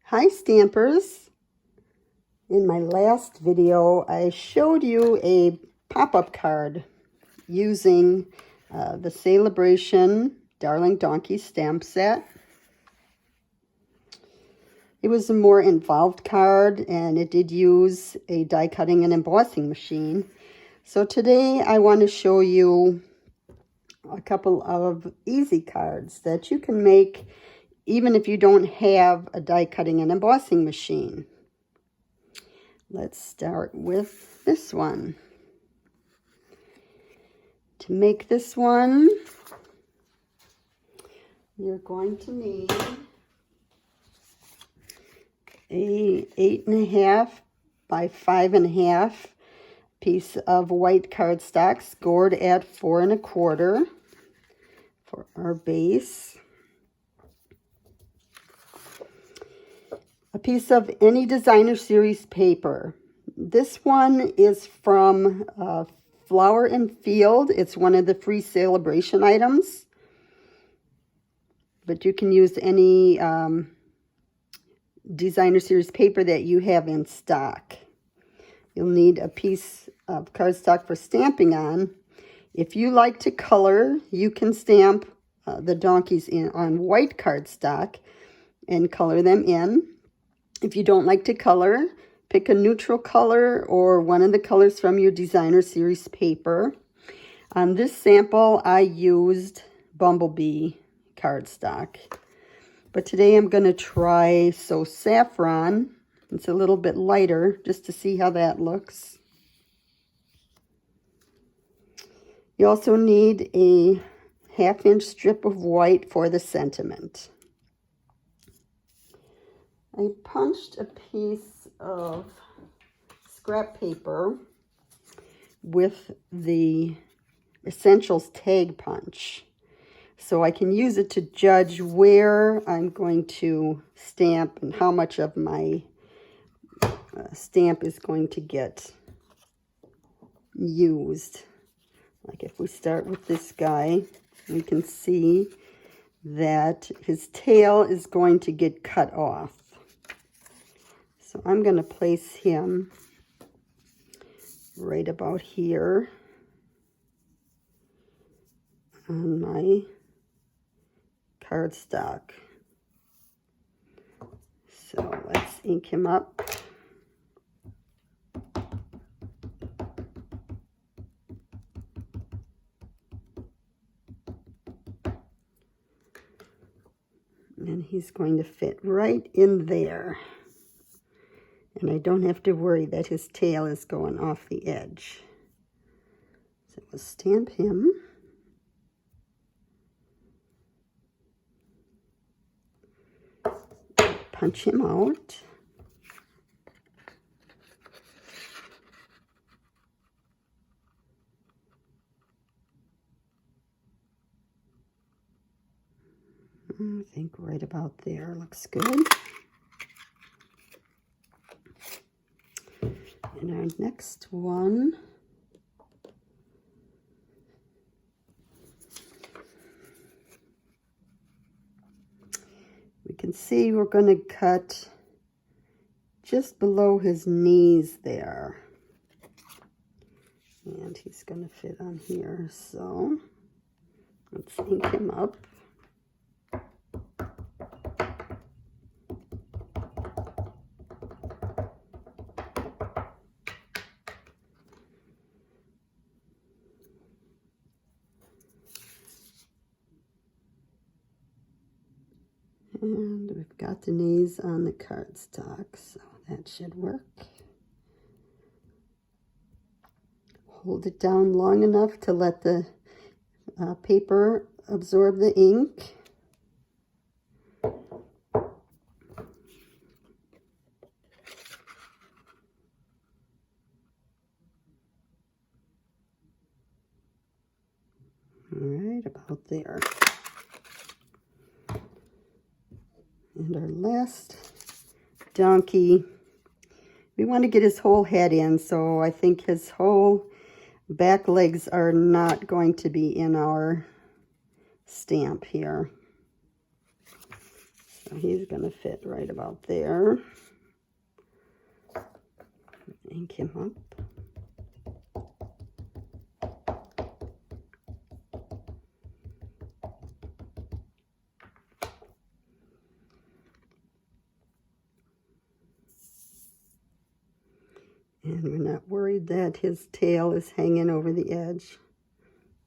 Hi Stampers! In my last video I showed you a pop-up card using the Sale-A-Bration Darling Donkey stamp set. It was a more involved card and it did use a die cutting and embossing machine. So today I want to show you a couple of easy cards that you can make even if you don't have a die cutting and embossing machine. Let's start with this one. To make this one, you're going to need a 8.5 by 5.5 piece of white cardstock scored at 4 1/4 for our base. A piece of any designer series paper. This one is from Flower and Field. It's one of the free Sale-A-Bration items, but you can use any designer series paper that you have in stock. You'll need a piece of cardstock for stamping on. If you like to color, you can stamp the donkeys on white cardstock and color them in. If you don't like to color, pick a neutral color or one of the colors from your designer series paper. On this sample, I used Bumblebee cardstock. But today I'm going to try So Saffron. It's a little bit lighter, just to see how that looks. You also need a 1/2-inch strip of white for the sentiment. I punched a piece of scrap paper with the Essentials tag punch, so I can use it to judge where I'm going to stamp and how much of my stamp is going to get used. Like if we start with this guy, we can see that his tail is going to get cut off. So I'm going to place him right about here on my cardstock. So let's ink him up. And he's going to fit right in there. And I don't have to worry that his tail is going off the edge. So we'll stamp him. Punch him out. I think right about there looks good. And our next one, we can see we're going to cut just below his knees there. And he's going to fit on here. So let's ink him up. And we've got the knees on the cardstock, so that should work. Hold it down long enough to let the paper absorb the ink. All right, about there. And our last donkey, we want to get his whole head in, so I think his whole back legs are not going to be in our stamp here. So he's going to fit right about there. Ink him up. And we're not worried that his tail is hanging over the edge,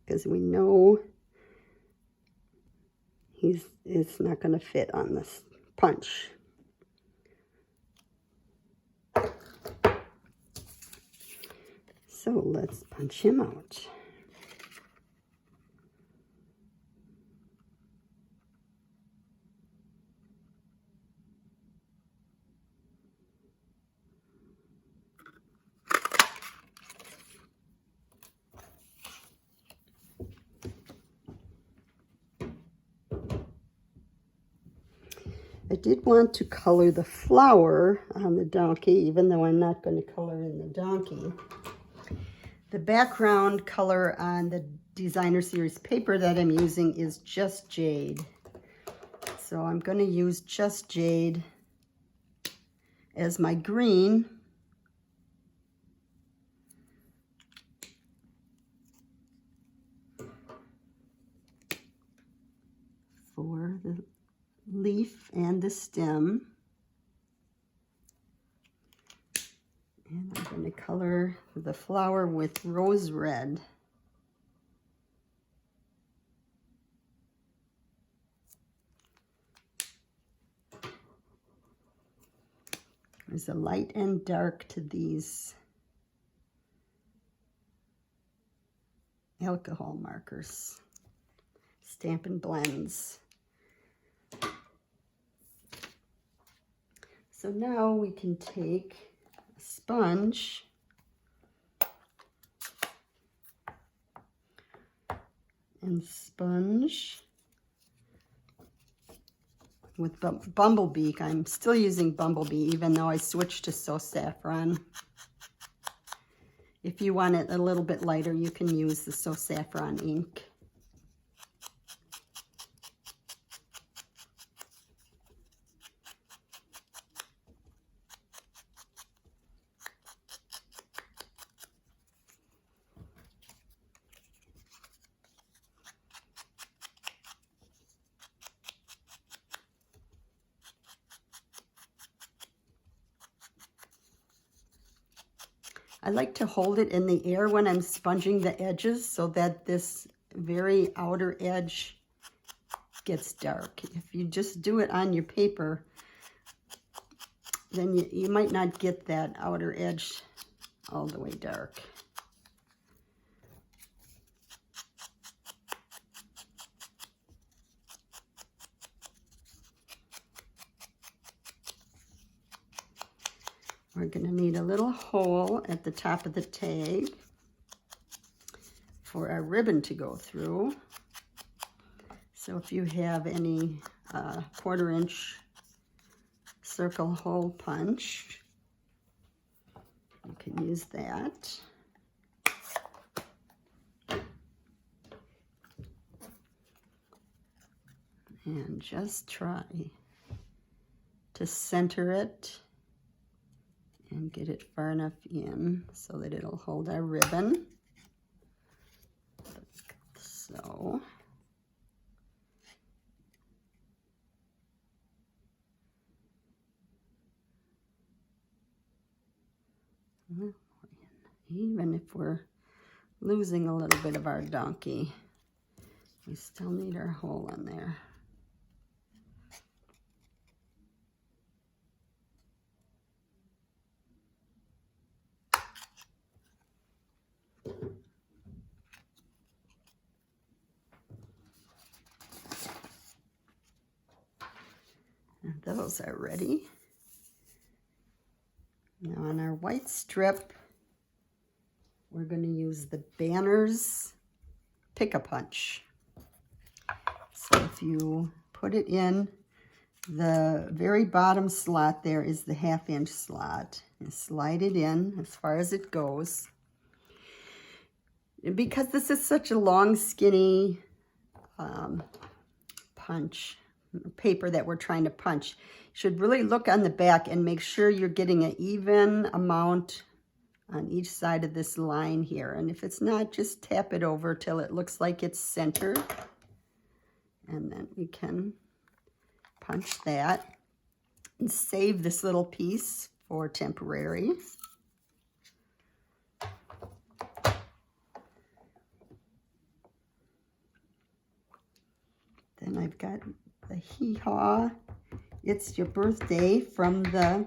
because we know it's not going to fit on this punch. So let's punch him out. I did want to color the flower on the donkey, even though I'm not going to color in the donkey. The background color on the Designer Series paper that I'm using is Just Jade. So I'm going to use Just Jade as my green. For the leaf and the stem. And I'm going to color the flower with rose red. There's a light and dark to these alcohol markers, Stampin' Blends. So now we can take a sponge and sponge with Bumblebee. I'm still using Bumblebee even though I switched to So Saffron. If you want it a little bit lighter, you can use the So Saffron ink. I like to hold it in the air when I'm sponging the edges so that this very outer edge gets dark. If you just do it on your paper, then you might not get that outer edge all the way dark. We're going to need a little hole at the top of the tag for our ribbon to go through. So if you have any 1/4 inch circle hole punch, you can use that. And just try to center it and get it far enough in so that it'll hold our ribbon. Like so. Even if we're losing a little bit of our donkey, we still need our hole in there. And those are ready. Now on our white strip, we're going to use the Banners Pick-a-Punch. So if you put it in, the very bottom slot there is the 1/2 inch slot. And slide it in as far as it goes. And because this is such a long, skinny punch, paper that we're trying to punch. You should really look on the back and make sure you're getting an even amount on each side of this line here. And if it's not, just tap it over till it looks like it's centered. And then we can punch that and save this little piece for temporary. Then I've got the hee-haw, It's Your Birthday from the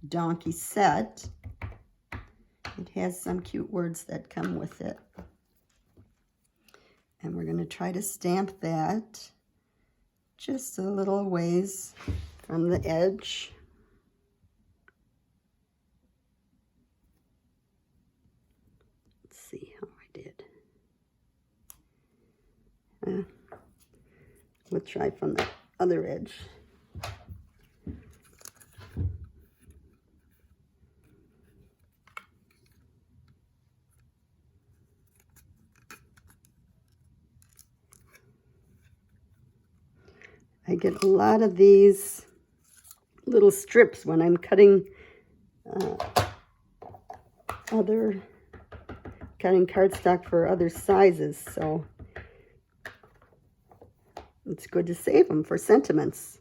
donkey set. It has some cute words that come with it. And we're going to try to stamp that just a little ways from the edge. Let's see how I did. We'll try from the other edge. I get a lot of these little strips when I'm cutting cardstock for other sizes, so it's good to save them for sentiments.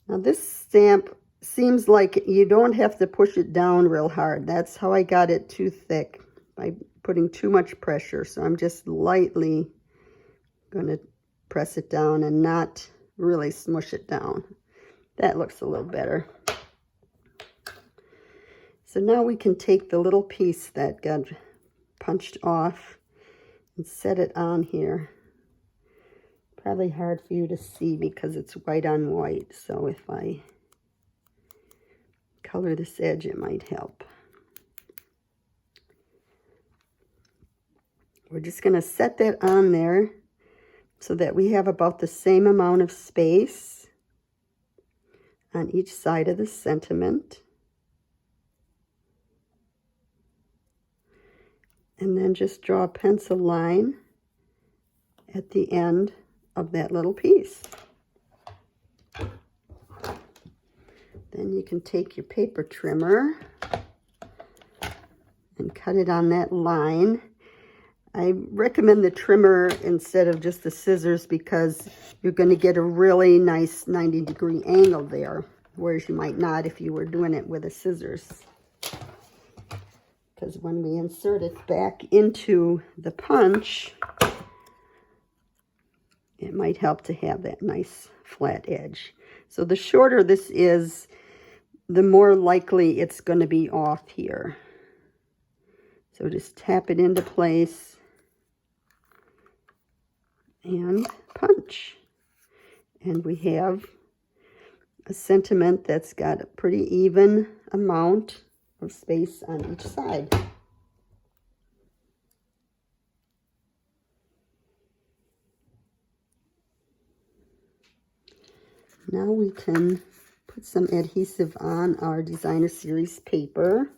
Now this stamp seems like you don't have to push it down real hard. That's how I got it too thick, by putting too much pressure. So I'm just lightly going to press it down and not really smush it down. That looks a little better. So now we can take the little piece that got punched off and set it on here. Probably hard for you to see because it's white on white. So if I color this edge, it might help. We're just going to set that on there so that we have about the same amount of space on each side of the sentiment. And then just draw a pencil line at the end of that little piece. Then you can take your paper trimmer and cut it on that line. I recommend the trimmer instead of just the scissors because you're going to get a really nice 90-degree angle there, whereas you might not if you were doing it with the scissors. Because when we insert it back into the punch, it might help to have that nice flat edge. So the shorter this is, the more likely it's going to be off here. So just tap it into place and punch. And we have a sentiment that's got a pretty even amount of space on each side. Now we can put some adhesive on our designer series paper.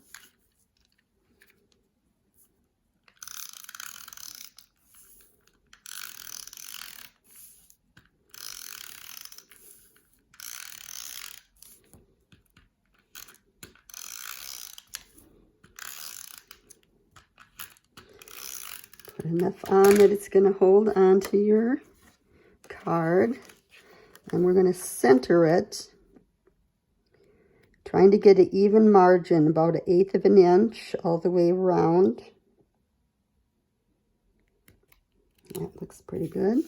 Put enough on that it's going to hold onto your card. And we're going to center it, trying to get an even margin, about 1/8 of an inch all the way around. That looks pretty good.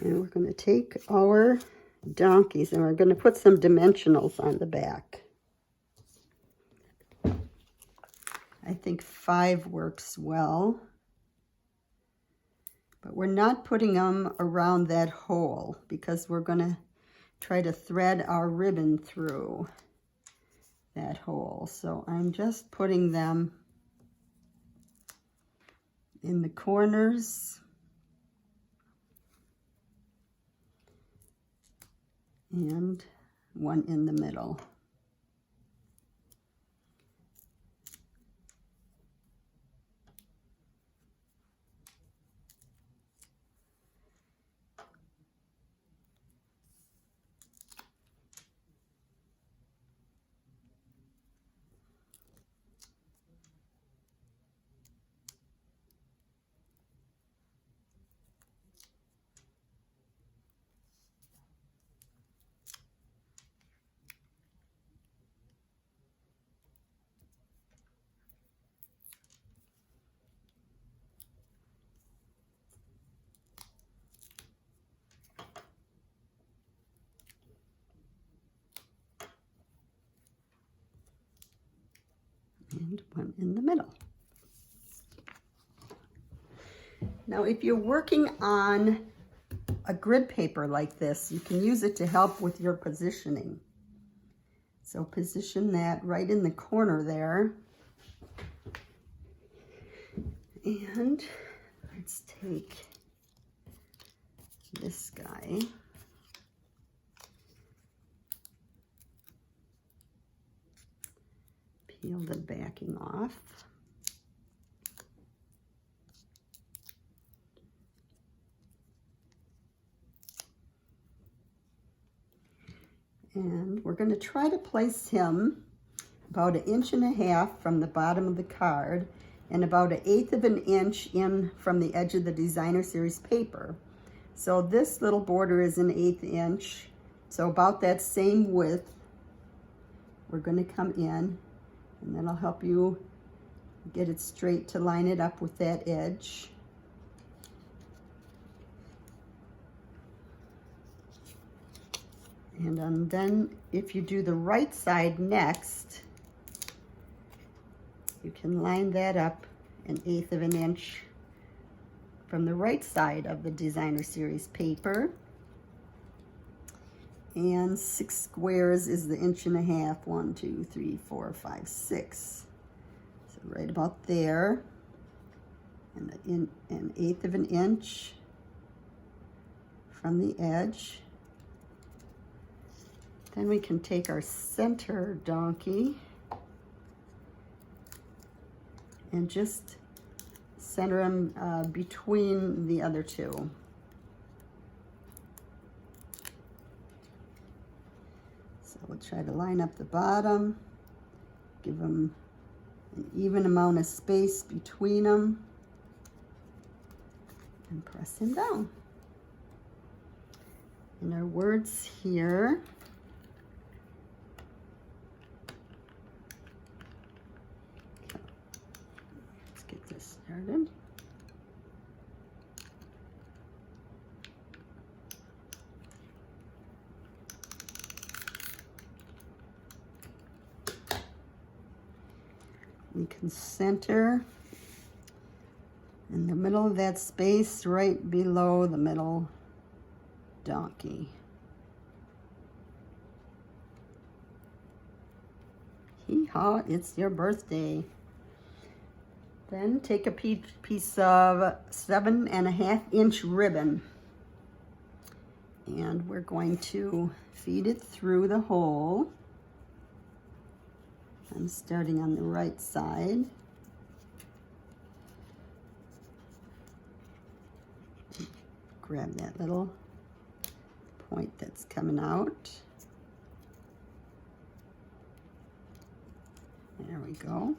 And we're going to take our donkeys and we're going to put some dimensionals on the back. I think 5 works well, but we're not putting them around that hole because we're going to try to thread our ribbon through that hole. So I'm just putting them in the corners and one in the middle. and one in the middle. Now, if you're working on a grid paper like this, you can use it to help with your positioning. So position that right in the corner there. And let's take this guy. Peel the backing off. And we're going to try to place him about 1.5 inches from the bottom of the card and about 1/8 of an inch in from the edge of the Designer Series paper. So this little border is 1/8 inch. So about that same width, we're going to come in, and that'll help you get it straight to line it up with that edge. And then if you do the right side next, you can line that up 1/8 of an inch from the right side of the Designer Series paper. And 6 squares is the 1.5 inches. 1, 2, 3, 4, 5, 6. So right about there. And 1/8 of an inch from the edge. Then we can take our center donkey and just center him between the other two. So we'll try to line up the bottom, give him an even amount of space between them, and press him down. And our words here. Started. We can center in the middle of that space right below the middle donkey. Hee-haw, it's your birthday. Then take a piece of 7.5 inch ribbon, and we're going to feed it through the hole. I'm starting on the right side. Grab that little point that's coming out. There we go.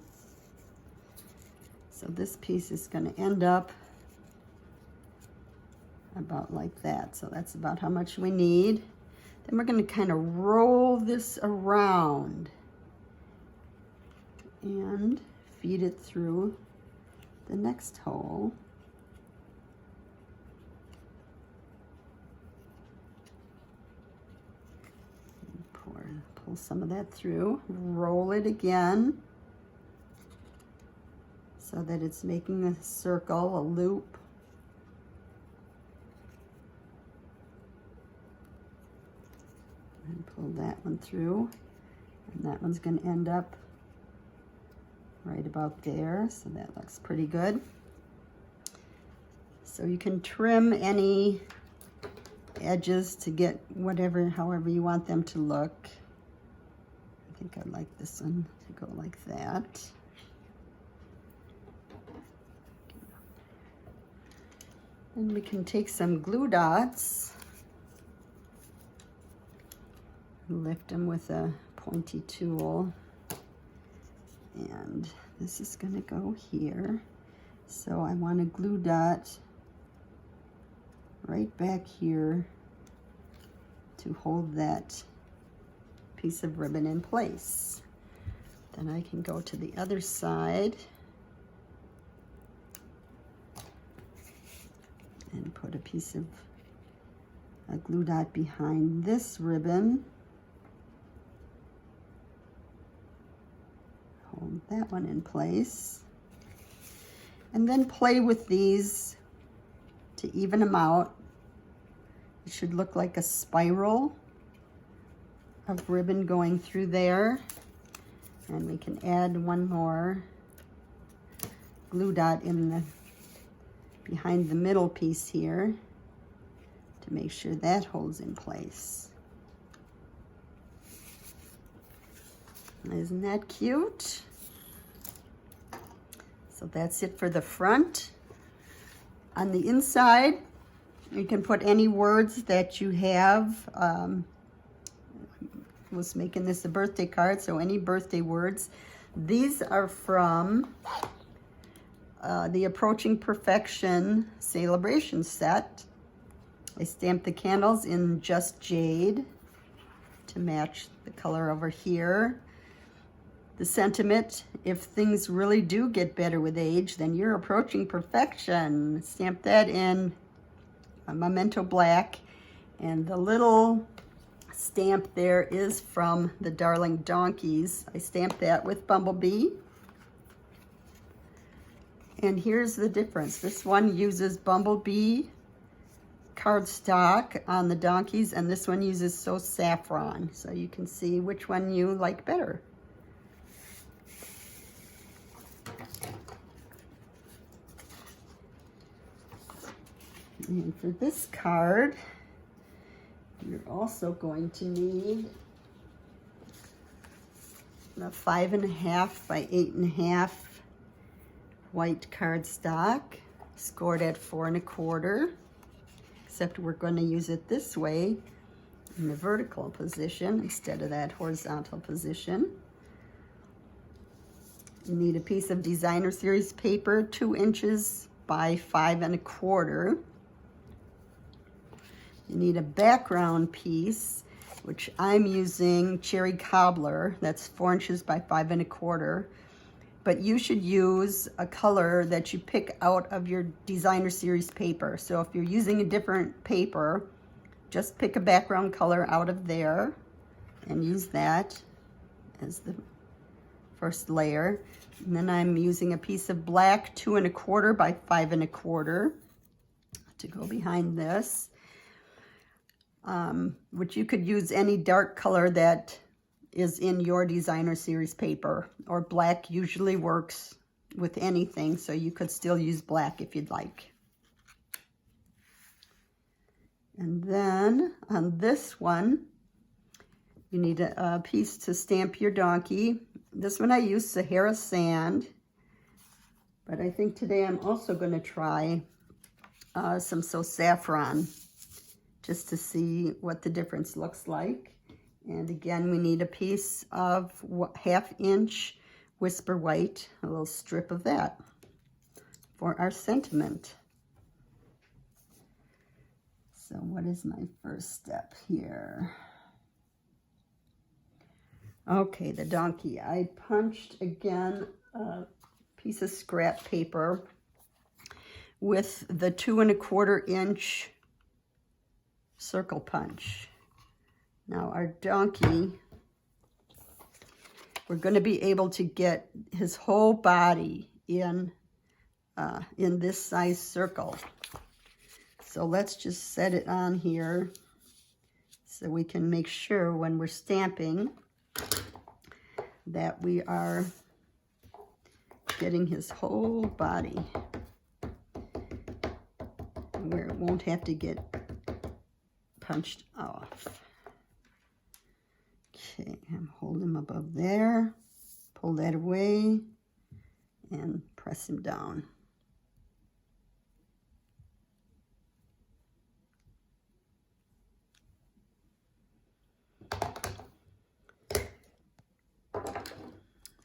So this piece is going to end up about like that. So that's about how much we need. Then we're going to kind of roll this around and feed it through the next hole. Pull some of that through, roll it again, so that it's making a circle, a loop. And pull that one through. And that one's going to end up right about there. So that looks pretty good. So you can trim any edges to get however you want them to look. I think I like this one to go like that. Then we can take some glue dots, lift them with a pointy tool, and this is going to go here. So I want a glue dot right back here to hold that piece of ribbon in place. Then I can go to the other side and put a piece of a glue dot behind this ribbon. Hold that one in place. And then play with these to even them out. It should look like a spiral of ribbon going through there. And we can add one more glue dot in the behind the middle piece here to make sure that holds in place. Isn't that cute? So that's it for the front. On the inside, you can put any words that you have. I was making this a birthday card, so any birthday words. These are from the Approaching Perfection Sale-A-Bration set. I stamped the candles in Just Jade to match the color over here. The sentiment, if things really do get better with age, then you're approaching perfection. Stamp that in Memento Black. And the little stamp there is from the Darling Donkeys. I stamped that with Bumblebee. And here's the difference. This one uses Bumblebee cardstock on the donkeys, and this one uses So Saffron. So you can see which one you like better. And for this card, you're also going to need a 5.5 by 8.5 white cardstock, scored at 4 1/4, except we're going to use it this way in the vertical position instead of that horizontal position. You need a piece of designer series paper, 2 inches by 5 1/4. You need a background piece, which I'm using Cherry Cobbler. That's 4 inches by 5 1/4. But you should use a color that you pick out of your designer series paper. So if you're using a different paper, just pick a background color out of there and use that as the first layer. And then I'm using a piece of black 2 1/4 by 5 1/4 to go behind this. Which you could use any dark color that is in your designer series paper, or black usually works with anything, so you could still use black if you'd like. And then on this one, you need a piece to stamp your donkey. This one I use Sahara Sand, but I think today I'm also going to try some So Saffron, just to see what the difference looks like. And again, we need a piece of 1/2 inch Whisper White, a little strip of that for our sentiment. So what is my first step here? Okay, the donkey. I punched, again, a piece of scrap paper with the 2 1/4 inch circle punch. Now our donkey, we're going to be able to get his whole body in this size circle. So let's just set it on here so we can make sure when we're stamping that we are getting his whole body where it won't have to get punched off. Okay, I'm holding him above there, pull that away, and press him down.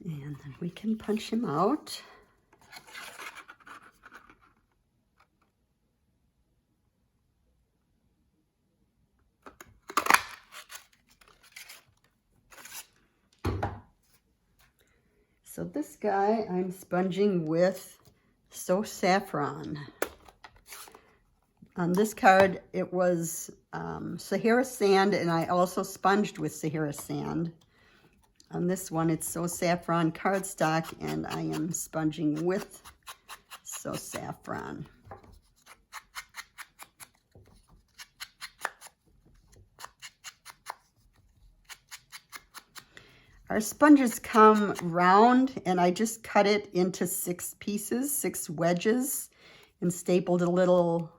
And then we can punch him out. So this guy I'm sponging with So Saffron. On this card, it was Sahara Sand, and I also sponged with Sahara Sand. On this one, it's So Saffron cardstock, and I am sponging with So Saffron. Our sponges come round, and I just cut it into 6 pieces, 6 wedges, and stapled a little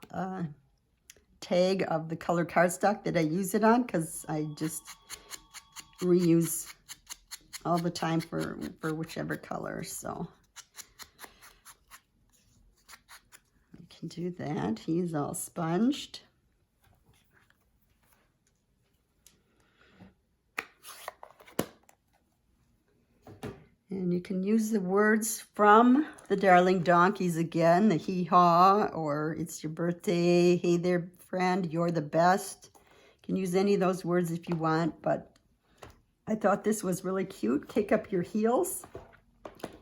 tag of the color cardstock that I use it on, because I just reuse all the time for whichever color. So I can do that. He's all sponged. And you can use the words from the Darling Donkeys again, the hee-haw, or it's your birthday, hey there friend, you're the best. You can use any of those words if you want, but I thought this was really cute. Kick up your heels.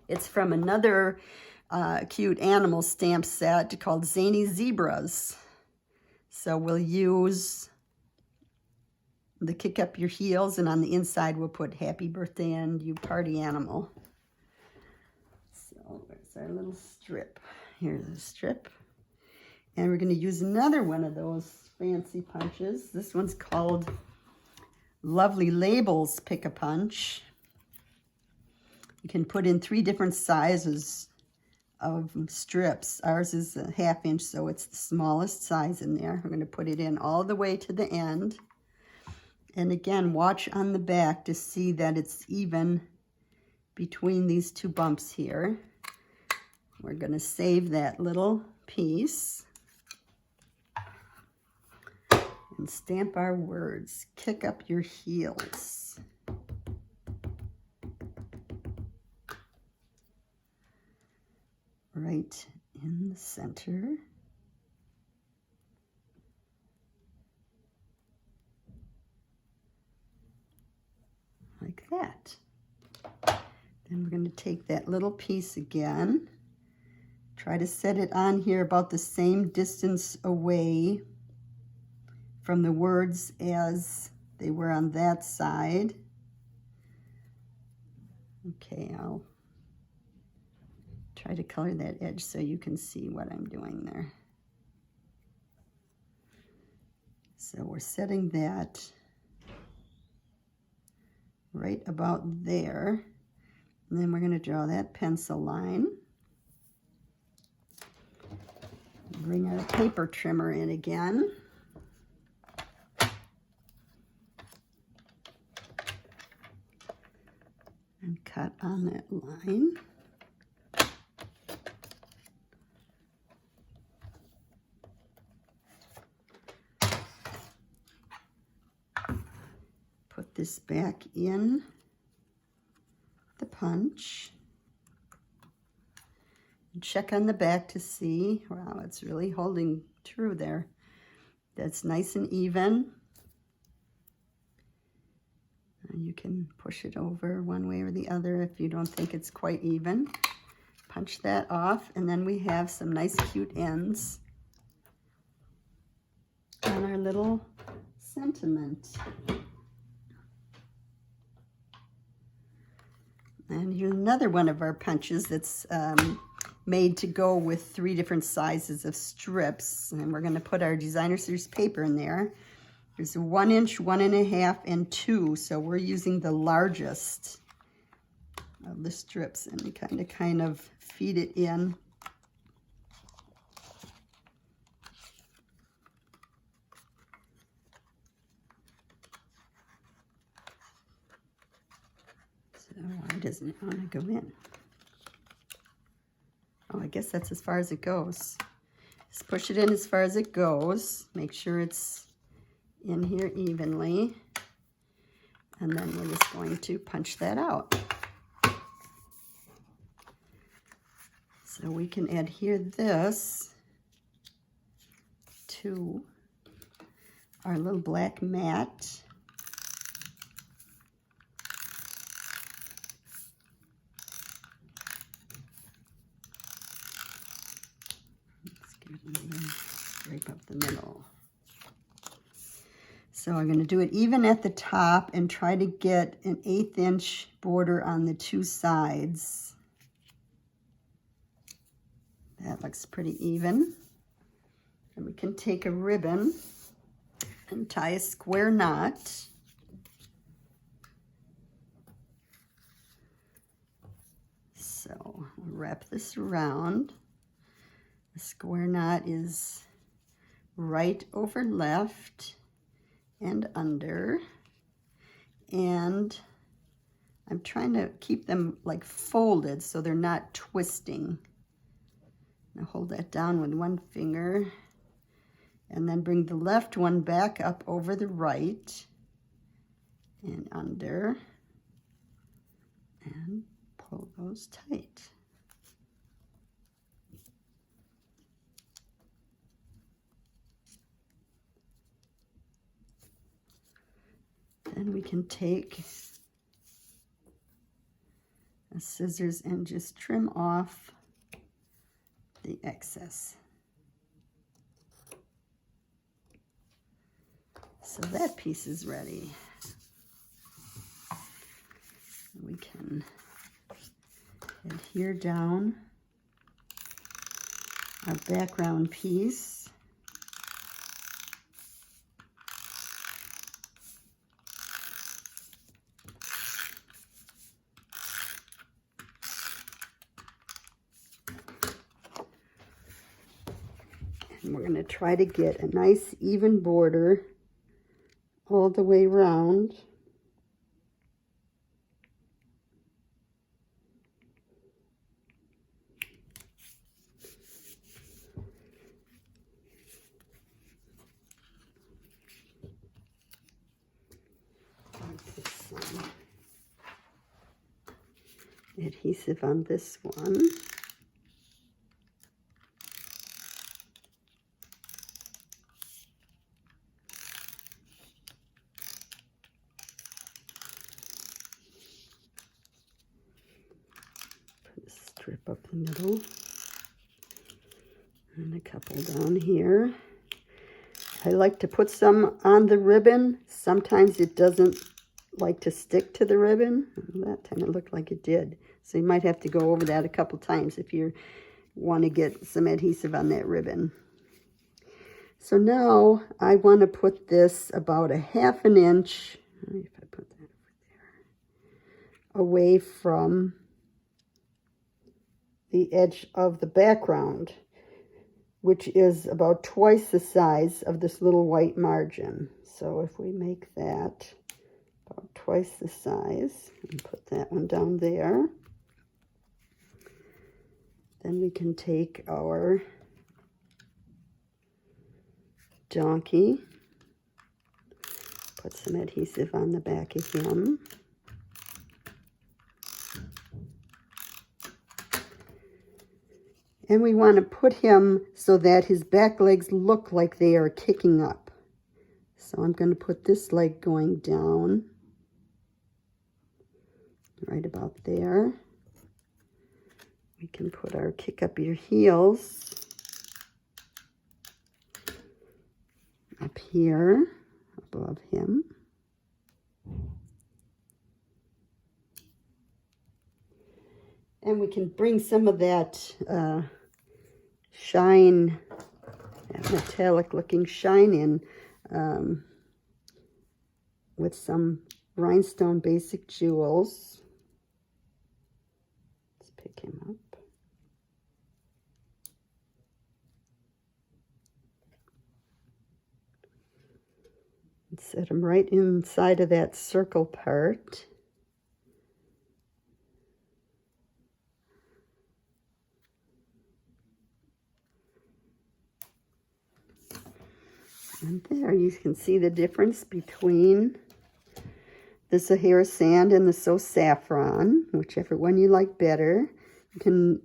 It's from another cute animal stamp set called Zany Zebras. So we'll use the kick up your heels, and on the inside we'll put happy birthday and you party animal. So there's our little strip. Here's a strip. And we're going to use another one of those fancy punches. This one's called Lovely Labels Pick-a-Punch. You can put in 3 different sizes of strips. Ours is a 1/2 inch, so it's the smallest size in there. We're going to put it in all the way to the end. And again, watch on the back to see that it's even between these 2 bumps here. We're going to save that little piece and stamp our words. Kick up your heels. Right in the center. Like that. Then we're going to take that little piece again, try to set it on here about the same distance away from the words as they were on that side. Okay, I'll try to color that edge so you can see what I'm doing there. So we're setting that right about there. And then we're going to draw that pencil line. Bring our paper trimmer in again. And cut on that line. Put this back in the punch. And check on the back to see, wow, it's really holding true there. That's nice and even. And you can push it over one way or the other if you don't think it's quite even. Punch that off, and then we have some nice cute ends on our little sentiment. And here's another one of our punches that's made to go with 3 different sizes of strips. And we're going to put our designer series paper in there. There's a 1 inch, 1 1/2, and 2. So we're using the largest of the strips, and we kind of feed it in. So why doesn't it want to go in? Oh, I guess that's as far as it goes. Just push it in as far as it goes. Make sure it's in here evenly. And then we're just going to punch that out. So we can adhere this to our little black mat. Let's give it a scrape up the middle. So I'm going to do it even at the top and try to get an 1/8 inch border on the two sides. That looks pretty even. And we can take a ribbon and tie a square knot. So wrap this around. The square knot is right over left and under, and I'm trying to keep them like folded so they're not twisting. Now hold that down with one finger and then bring the left one back up over the right and under and pull those tight. Then we can take a scissors and just trim off the excess. So that piece is ready. We can adhere down our background piece. And we're going to try to get a nice even border all the way around. Put some adhesive on this one. Strip up the middle and a couple down here. I like to put some on the ribbon. Sometimes it doesn't like to stick to the ribbon. That time it looked like it did. So you might have to go over that a couple times if you want to get some adhesive on that ribbon. So now I want to put this about 1/2 inch, if I put that over there, away from the edge of the background, which is about twice the size of this little white margin. So if we make that about twice the size and put that one down there, then we can take our donkey, put some adhesive on the back of him. And we want to put him so that his back legs look like they are kicking up. So I'm going to put this leg going down right about there. We can put our kick up your heels up here above him. And we can bring some of that shine, that metallic looking shine in with some rhinestone basic jewels. Let's pick him up. And set him right inside of that circle part. And there you can see the difference between the Sahara Sand and the So Saffron, whichever one you like better. You can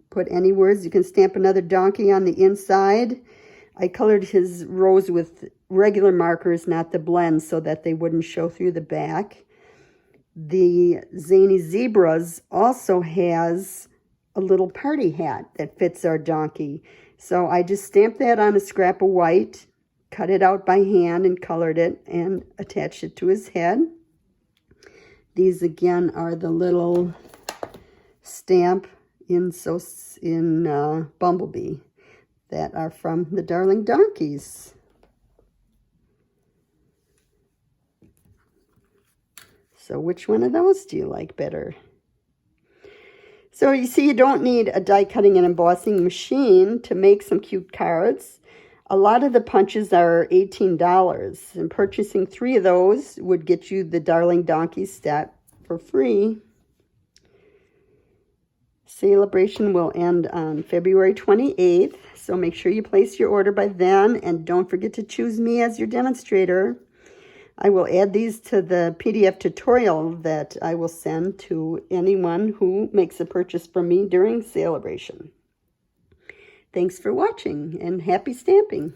put any words. You can stamp another donkey on the inside. I colored his rose with regular markers, not the blend, so that they wouldn't show through the back. The Zany Zebras also has a little party hat that fits our donkey. So I just stamped that on a scrap of white, cut it out by hand and colored it and attached it to his head. These again are the little stamp in Bumblebee that are from the Darling Donkeys. So which one of those do you like better? So you see, you don't need a die cutting and embossing machine to make some cute cards. A lot of the punches are $18, and purchasing 3 of those would get you the Darling Donkeys set for free. Sale-A-Bration will end on February 28th, so make sure you place your order by then, and don't forget to choose me as your demonstrator. I will add these to the PDF tutorial that I will send to anyone who makes a purchase from me during Sale-A-Bration. Thanks for watching, and happy stamping!